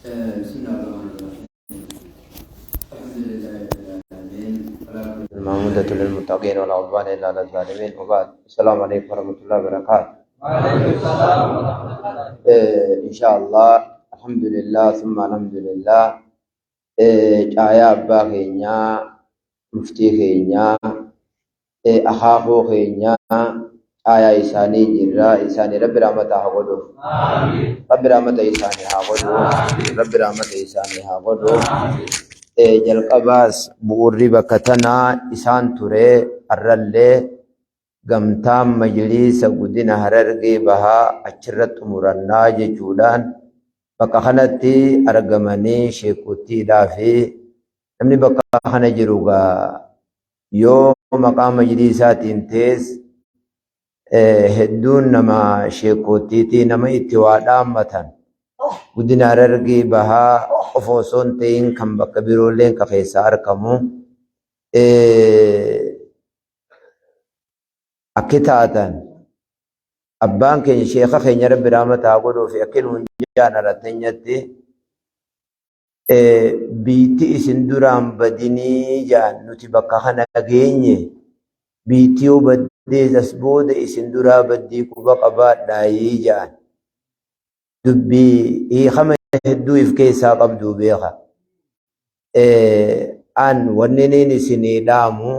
بسم الله الرحمن الرحيم. الحمد لله رب العالمين. المحمودة للمتقين ولا عدوان إلا على الظالمين وبعد. السلام عليكم ورحمة الله وبركاته. وعليكم السلام ورحمة الله. إن شاء الله الحمد لله ثم الحمد لله. جايا أبا خينيا مفتي خينيا أخاخو خينيا آية إساني جرا إساني رب رحمته هاغدو رب رحمته إساني هاغدو رب رحمته إساني هاغدو jalqabaas bu'uurri bakka tanaa isaan ture arrallee gamtaan majliisa guddina Harargee bahaa achirratti xumurannaa jechuudhaan bakka kanatti argamanii sheekottiidhaa fi namni bakka kana jiru yoo maqaa majliisaatiin tees hedduun nama sheekottiitii nama itti waa dhaammatan guddina Harargee bahaa qofa osoo hin ta'in kan bakka biroolleen ka keessaa argamu akki taatan abbaan keenya sheeka keenya rabbi rahmata haa godhuu fi akki nuun jaan aratteenyatti biitti isin duraan badinii jaan nuti bakka kana geenye biitti yoo baddees as booda isin duraa baddii quba qabaadhaayii jaan dubbii hiikama hedduu if keessaa qabdu beeka. An wanniniin isinii dhaamu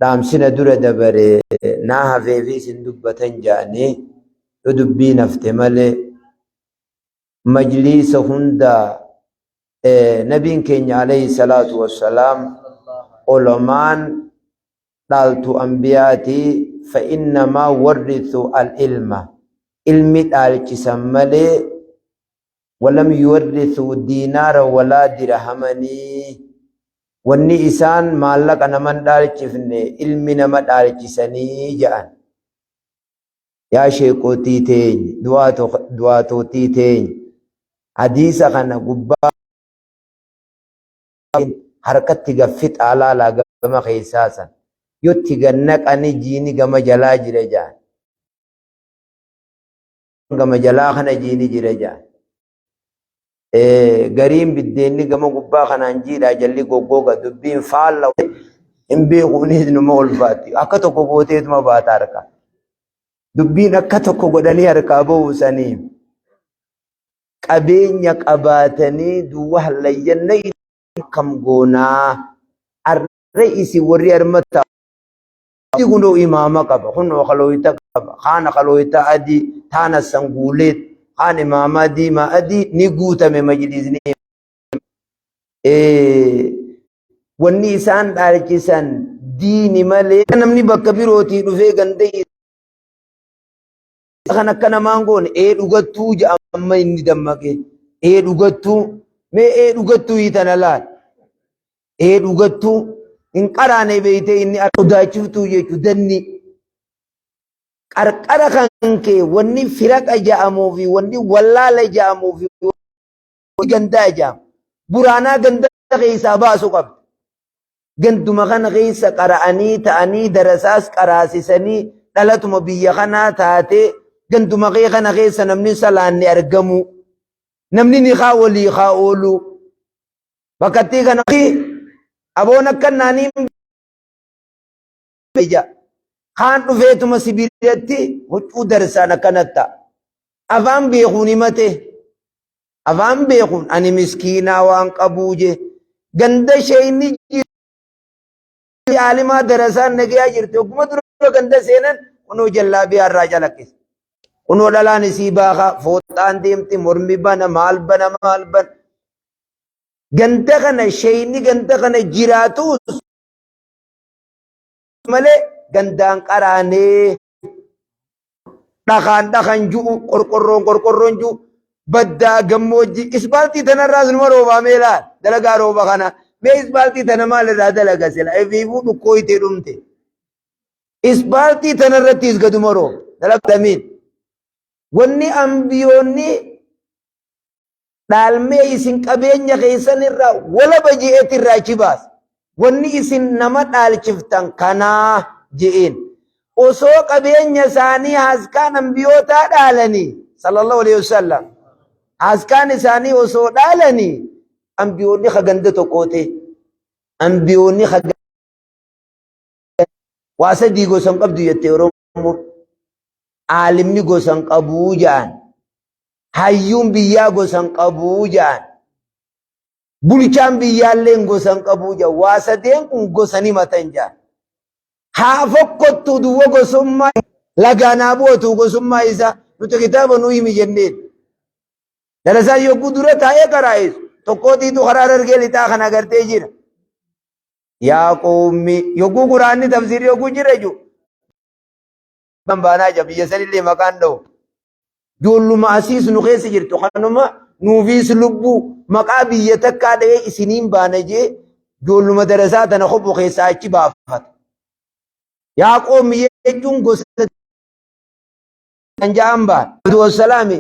dhaamsina dura dabare naa hafee fi isin dubbatan jaanii yoo dubbiin hafte malee majliisa hunda nabiin keenya alayhi salaatu wassalaam ulamaan dhaaltu ambiyaatii fa innamaa warrithu al-ilma ilmi dhaalchisan malee ولم يورثوا دينارا ولا درهمني واني إسان مالك أنا من دارجفني علمي نما دارجسني جان يا شيخو تيتين دواتو تيتين حديثة خانا قبا حركت تغفت على لغم خيساسا يو تغنك أني جيني غم جلا جرجان غم جلا خانا جيني جرجان gariin biddeenni gama gubbaa kanaan jiidhaa jalli goggoga dubbiin faalla hin beekuunis numa ulfaatti akka tokko gooteetuma baata harka dubbiin akka tokko godhanii harkaa ba'uusanii qabeenya qabaatanii duwwa hallayyanna kam goonaa arre isi warri armata kunoo imaama qaba kunoo kalooyita qaba kaana kalooyita adii taana sanguuleet kaan imaama diimaa adii ni guutame majlisni wanni isaan dhaalchisan diini malee namni bakka birootii dhufee gandee kan akka namaan goone dhugattuu jedhama inni dammaqe dhugattuu mee dhugattuu hiitana laal dhugattuu hin qaraane beeytee inni sodaachiftuu jechuu danni qarqara kan kee wanni firaqa ja'amuu fi wanni wallaala ja'amuu fi gandaa ja'amu buraanaa ganda keessaa baasu qabda. Ganduma kana keessa qara'anii ta'anii darasaas qaraasisanii dhalatuma biyya kanaa taatee ganduma kee kana keessa namni salaanni argamu namni ni haa walii haa oolu bakkattii kana aboon akka naanii kaan dhufeetuma sibiilatti huccuu darsaan akkanatta afaan beekuun himate afaan beekuun ani miskiinaa waan qabuu je ganda sheeyni alimaa darasaan nagayaa jirti ogguma dura ganda seenan kunoo jallaabii harraa calaqqisa kunoo dhalaan isii baakaa fooxaan deemti mormi bana maal bana ganda kana sheeyni ganda kana jiraatuus malee gandaan qaraanee dhakaan ju'u qorqorroon ju'u baddaa gammoojjii isbaaltii tanarraas numa roobaamee laal dalagaa rooba kana mee isbaaltii tana maalirraa dalaga sila efiifuu dhukkooyitee dhumte isbaaltii tanarrattis gaduma rooba dalagdamiin wanni ambiyoonni dhaalmee isin qabeenya keessan irraa walaba je'eet irraa chibaas wanni isin nama dhaalchiftan kanaa je'een osoo qabeenya isaanii haskaan ambiyootaa dhaalanii sallallahu alaihi wasallam askaan isaanii osoo dhaalanii ambiyoonni haganda tokkoote ambiyoonni waa sadii gosan qabdu jettee Oromoo aalimni gosan qabuu ja'an hayyuun biyyaa gosan qabuu ja'an bulchaan biyyaalleen gosan qabuu ja'an waa sadeen kun gosanii matan ja'an haa fokkottu duwwa gosummaa lagaanaa bootu gosummaa isa nuti kitaaba nuu himi jenneen dalasaa yogguu dura taa'ee qaraa'isu tokkootiitu karaa dargee lixaa kan agartee jira yaa qoomi yogguu quraanni tafsiirri yogguu jira jiru baanaa jira biyya sanillee maqaan dha'u joolluma asiis nu keessa jirtu kanuma nuufiis lubbuu maqaa biyya takkaa dha'ee isiniin baana jee joolluma darasaa tana kophu keessaa achi baafata yaa qoomi jechuun gosa ja'an baan abduu wassalaami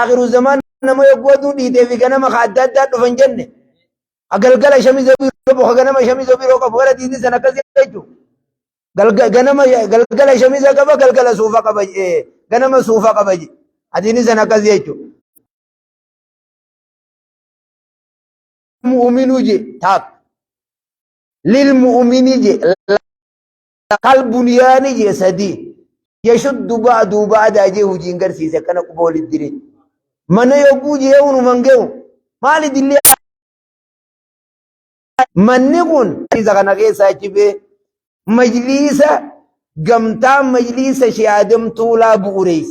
akhiru zamaan nama yogguu aduu dhiitee fi ganama adda addaa dhufan jenne galgala shamiza biroo ganama shamiza biroo qabu gara diinii sana akkas jechuudha ganama galgala shamiza qaba galgala suufa qaba ganama suufa qaba adiinii sana akkas jechuudha mu'minuu je taak lil mu'mini je kal bunyaani je sadii yashuddu ba'du ba'da je hujiin garsiise kana quba walitti diree mana yogguu jee unuman ge'u maali dillee manni kun isa kana keessa achi bee majliisa gamtaa majliisa shee Adam Tuulaa bu'uurees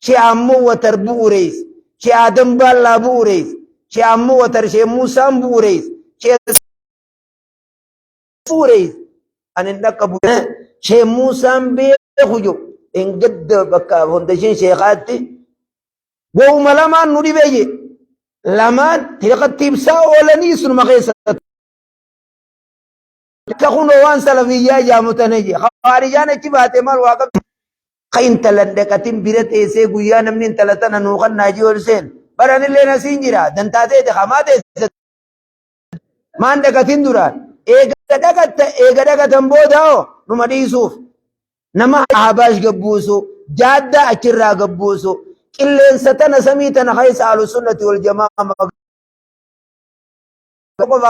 shee ammoo watar bu'uurees shee Adam Baallaa bu'uurees shee ammoo watar shee Muusaan bu'uurees shee bu'uurees anin dhaqqa bu'uurees shee Muusaan beeku jo engadda bakka fondashin sheekaatti وهم لما نودي بيجي لما تلقى ساولني سن مخيسة كخون وان سلفية جامتنجي خارجان كبات مال واقع خين تلندكتين بيرت إيسي قويا نمنين تلتنا نوخن ناجي ورسين بران اللي نسينجرا دنتاتي دخاماتي ما عندكتين دوران إيغا دكتن بوداو نمدي يوسف نما عباش قبوسو جادة أكرا قبوسو إلا ستنا سميتنا خيس على السنة والجماعة ما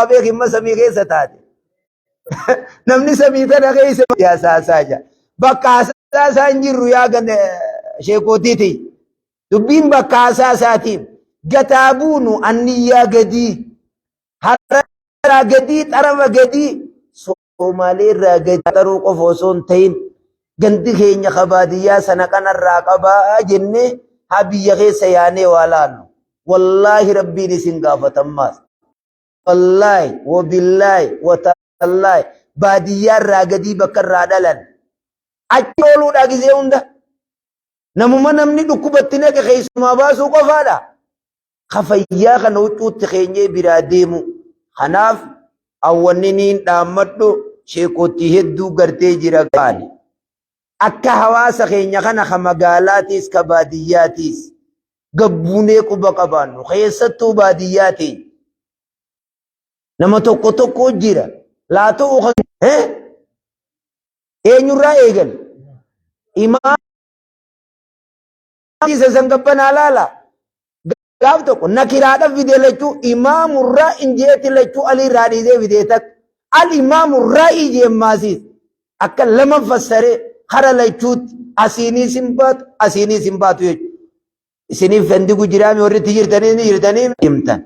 بيك ما سمي خيس تاتي نمني سميتنا خيس يا ساساجا بكا ساسا نجر يا جن شيكوتيتي تبين بكا ساساتي جتابون أني يا جدي هرا جدي ترى جدي سومالي راجدي تروق فوسون تين جندي خيني خبادية سنة كان الراقبة جنة habiyya keessa yaanee waa laallu wallaahi rabbiin isin gaafatammaas wallaahi wabillaahi watallaahi baadiyyaarraa gadii bakka irraa dhalan achi ooluudha gisee hunda namuma namni dhukkubatti naqe keessumaa baasuu qofaadha kafayyaa kana huccuutti keenyee biraa deemu kanaaf awwanniniin dhaammadhu sheekootii hedduu gartee jira gaani akka hawaasa keenya kana ka magaalaatiis ka baadiyyaatiis gabbuunee quba qabaannu keessattuu baadiyyaatiin nama tokko tokko jira laa ta'u eenyurraa eegan imaam isa sangabbanaa laala gaaf tokko nakiraadha fidee lachuu imaamurraa injeetti lachuu aliirraa dhiisee fidee takka al imaamurraa ijeemmaasiis akka lama fassaree hara lachuut asiinii simbaatu jechuudha. Isiniif fendigu jiraami warritti jirtanii himtan.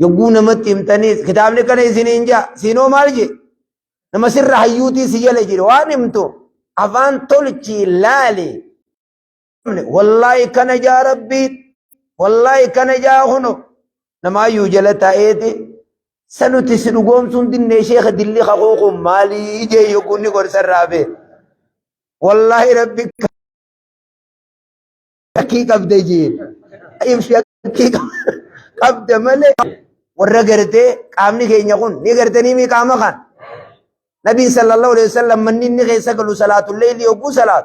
Yogguu namatti himtanii kitaabni kana isiniin jaa siinoo maal jee nama sirra hayyuutii si jala jira waan himtu afaan tolchii laali. Wallaahi kana jaa rabbii wallaahi kana jaa huno nama hayyuu jala taa'eeti sanuti si dhugoomsuun dinnee sheekha dilli haquuqun maalii jee yogguu ni gorsarraa bee. والله ربك حقيقة بدجين يمشي حقيقة قبض ملك ورقرتي قامني كي يقول نقرتني مي قام خان نبي صلى الله عليه وسلم منين غيسقلوا صلاة الليل يوقو صلاة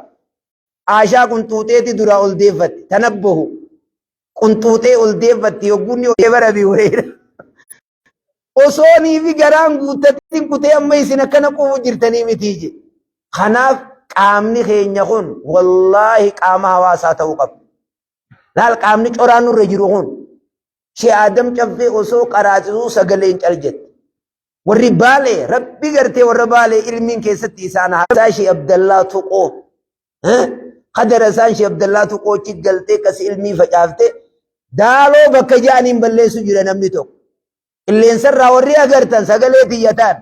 عاشا كنتوتي درا الديفت تنبهوا كنتوتي الديفت يوقوني وكبر أبي هريرة وصوني في قران قوتتين كتي أما يسنا كنقو جرتني متيجي خناف qaamni keenya kun wallaahi qaama hawaasaa ta'uu qaba. Laal qaamni coraan nurra jiru kun شي آدم جفي أسو قراتو سقلين جلجت والربالي ربي قرتي والربالي علمين كيستي سانا ساشي عبد الله تقو قدر ساشي عبد الله تقو چيت قلتي كس علمي فجافتي دالو بكجانين بلسو جرى نمنتو اللي انسر ورّي أقرتن سقلي تيتان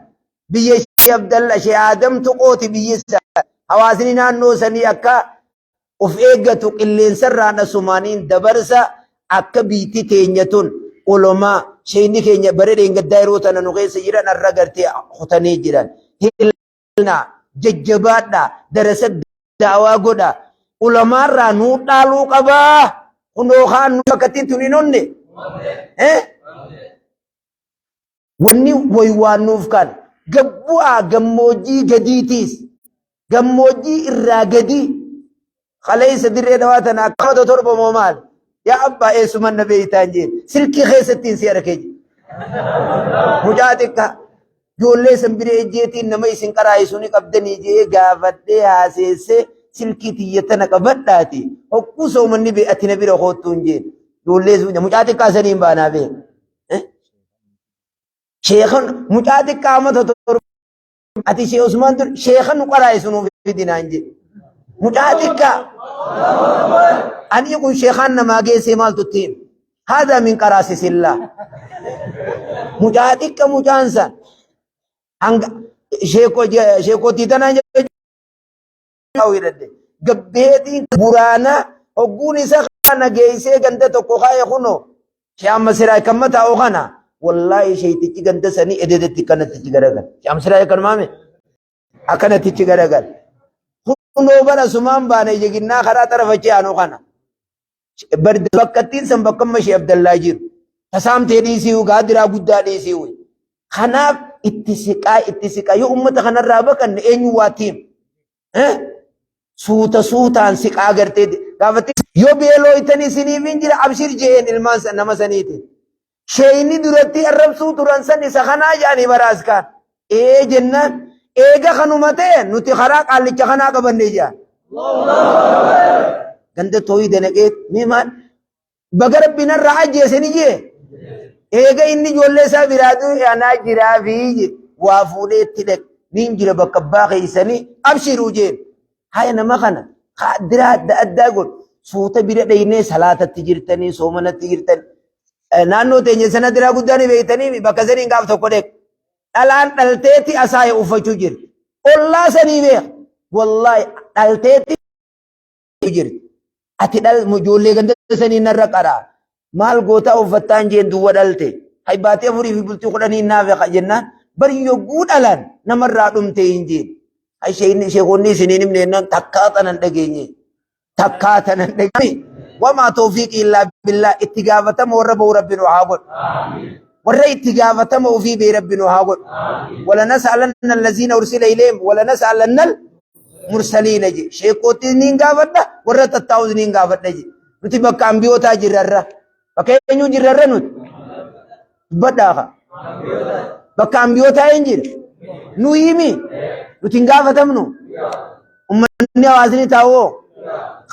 بيش عبد الله شي آدم تقوتي بيسا حواسني نانو سني أكا of eeggatu qilleensarraan asumaaniin dabarsa akka biitti teenyatun ulamaa sheyni keenya bare dheengaddaa yeroo tana nu keessa jiran arra gartee kutanii jiran hilna jajjabaadha darasa daawaa godha ulamaarraa nuu dhaaluu qabaa kunoo kaan nu bakkattiin tun hin onne wanni waywaannuuf kan gabbu'aa gammoojjii gadiitiis gammoojjii irraa gadii خليس دري دواتنا كما تربو مومال يا أبا إيه سمن نبي تانجين سلكي خيستين سياركي مجادك جول لي سنبري جيتين نمي سنكراي سوني قبدني جي غافدي حاسيسي سلكي تيتنا قبداتي وكو سومن نبي أتي نبي رخوتون جين جول لي سوني مجادك سنين بانا بي شيخن مجادك كما تربو أتي شيخ عثمان شيخن قراي سنو في دينانجي مجادك أن يكون شيخان ما جيسي مال تتين هذا من قراسس الله مجادك مجانسا شيخو تيتنا قبيتين برانا وقوني سخانا جيسي قندة تقوخا يخونو شام مسيراي كمتا أوخانا والله شيء قندة سني إددت كانت تجغرغل شام مسيراي كرمامي أكانت تجغرغل kunoo bara sumaan baane jeginnaa karaa tarafachee aanu kana bakkattiin san bakkamma shee Abdallaa jiru tasaamtee dhiisiiwu gaadiraa guddaa dhiisiiwu kanaaf itti siqaa yoo ummata kanarraa bakanne eenyu waatiim suuta suutaan siqaa gartee gaafatti yoo beeloo itanii siniif hin jira abshir jeen ilmaan nama saniiti sheeyni duratti arrabsuu turan san isa kanaa jaanii baraaskaan jennaan eega kanuma ta'e nuti karaa qaallicha kanaa qabannee jira. Ganda tooyii danaqee miimaan baga rabbiin irraa ajjeesanii jee eega inni ijoollee isaa biraatu anaa jiraa fi waa fuudhee itti dhaq niin jira bakka abbaa keessanii abshiruu jeen haya nama kana diraa adda addaa godhu suuta bira dhaynee salaatatti jirtanii soomanatti jirtan naannoo teenya sana diraa guddaan beeytanii bakka saniin gaaf tokko dhaq alaan dhalteeti asaaya uffachuu jirti ollaa sanii beek wallahi dhalteeti jirti ati ijoollee ganda sanii narra qaraa maal gootaa uffattaan jeen duwwa dhalte hay baatee afurii fi bultii kudhanii naafe jennaan bari yogguu dhalan namarraa dhumte hin jeen hay sheekonni isiniin himne jennaan takkaa tanan dhageenye takkaa tanan dhageenye wamaa tawfiiqi illaa billaa itti gaafatama warra ba'u rabbiin haa godhu ورأي اتقافتهم وفي بربنا هاقول ولا نسألن الذين أرسل إليهم ولا نسألن المرسلين جي شيكوتي نين قافتنا ورأي تتاوز نين قافتنا جي نتبقى كامبيوتا جررة فكينيو جررة نت بداها بكامبيوتا ينجر نويمي نتنقافتهم نو أمني وازني تاو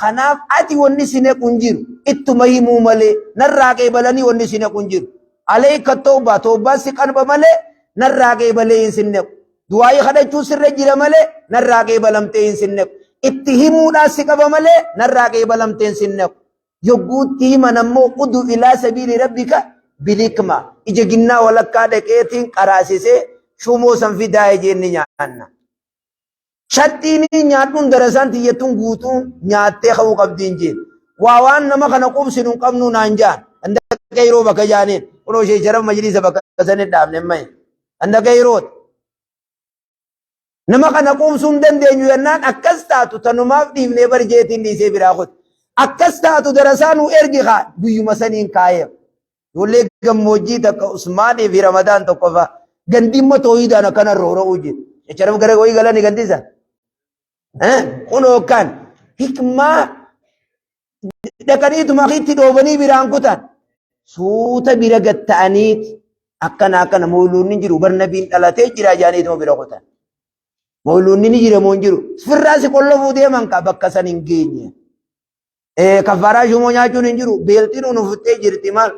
خناف أتي ونسيني كنجر اتمهمو ملي نراقي بلاني ونسيني كنجر عليك التوبة توبة سكان بملي نراقي بلين سنك دعائي خدجو سر جير ملي نراقي بلمتين سنك اتهمو ناسك بملي نراقي بلمتين سنك يقود تيما نمو قدو إلى سبيل ربك بلكما إجا جنا ولكا دكيتين قراسي سي شمو سنفداي جيني نيانا شتيني نياتون درسان تيتون قوتون نياتي خو قبدين جين واوان نما خنقوم سنون قبنو نانجان عندك غيرو بك جانين ولو شيء شرف مجلس بك سند دامن ماي عندك غيرو نما خنقوم سندن دنيو ينان اكستاتو تنماف ديف نيبر جيتين دي سي براخوت اكستاتو درسانو ارجخا بيو مسنين كايم يولي گموجي تك عثمان في رمضان تو كفا گنديم توحيد انا كان رو وجي شرف غره کوئی گلا نہیں گندي سا انو كان حکمہ دكاني تماخيتي دوبني بيرانكوتان سوتا بيرغت تانيت أكنا مولون نجرو برنبين تلاتي جرا جاني تمو بيرانكوتان مولون نجرو مونجرو فراسي كله فودي مانكا بكسان انجيني كفارا شمو نياچو نجرو بيلتينو نفتي جرتي مال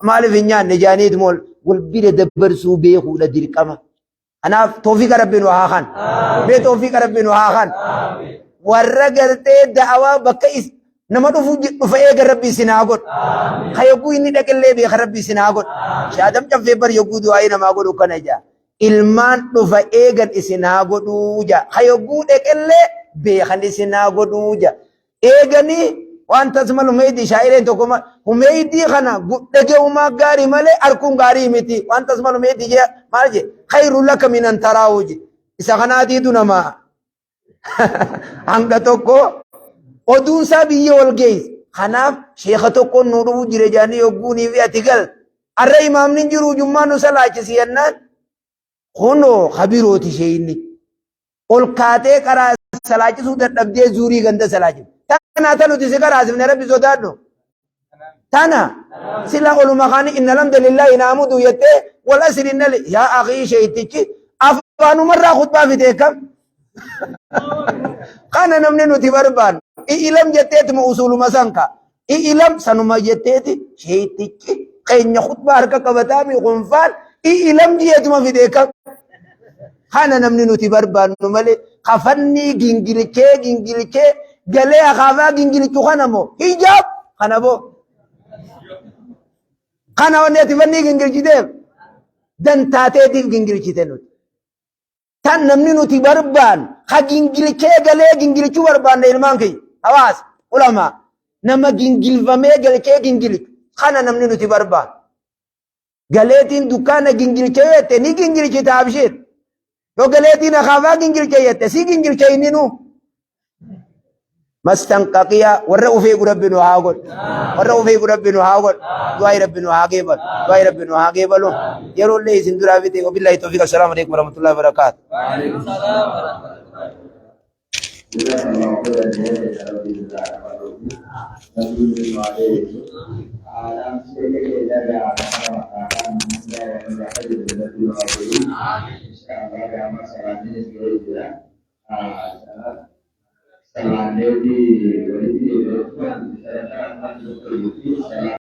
مالي في نيان نجانيت مول والبير دبر سوبي خولا ديركما أنا توفيق ربنا وهاخان بيت توفيق ربنا وهاخان ورّقرت دعوة بكيس نمدو فوجي ربي سناغود خيوكو إني دك اللي بيخ ربي سناغود شادم جف بر يوكو دعائي نماغود وكنجا ilmaan dhufa eegan isinaa godhuuja hayoguu dheqellee beekan isinaa godhuuja eeganii waan tasmalu meeydi shaa'ireen tokko humeeydii kana dhageumaa gaarii malee arkuun gaarii miti waan tasmalu meeydi jee maal jee khayru laka minan taraawuji isa kanaatiitu nama hanga tokko oduunsaa biyya wal geeyse kanaaf sheeka tokko nu dhufu jire jaanii yogguunii fi ati gal arra imaamni jiru jummaan nu salaachisi yennaan Kono khabirooti sheeyni ol kaatee karaa salaachisuu dadhabdee zuurii ganda salaachisu tana tanuti si karaasifne rabbi sodaadhu tana sila oluma kaani inna alhamdulillahi naamudu yettee wal asri innali yaa akhii sheeytichi afaanumarraa khutbaa fitee kam kana namni nuti barbaannu ilam jetteetuma usuluma sanka ilam sanuma jetteeti sheeytichi keenya khutbaa harka qabataami qunfaan ilam jiyeetuma fitee kam kana namni nuti barbaannu malee kafanni gingilchee galee akaafaa gingilchu kana moo hijaab kana boo kana wanni ati fanni gingilchiteef dantaateetiif gingilchite nuti tan namni nuti barbaannu ka gingilchee galee gingilchuu barbaanne ilmaan kiyya hawaasa ulamaa nama gingilfamee galchee gingilchu kana namni nuti barbaannu galeetiin dukkaana gingilchee yette ni gingilchita abshiir yoo galeetiin akaafaa gingilchee yette si gingilchee inni nu mastanqaqiya warra ufee rabbinu haa godhu warra ufee rabbinu haa godhu du'aa rabbinu haa geebalu du'aa rabbinu haa geebalu yeroo illee isin duraa fite wabillahi tawfiq assalamu alaykum warahmatullahi wabarakatuh wa alaykum salaam wa Salah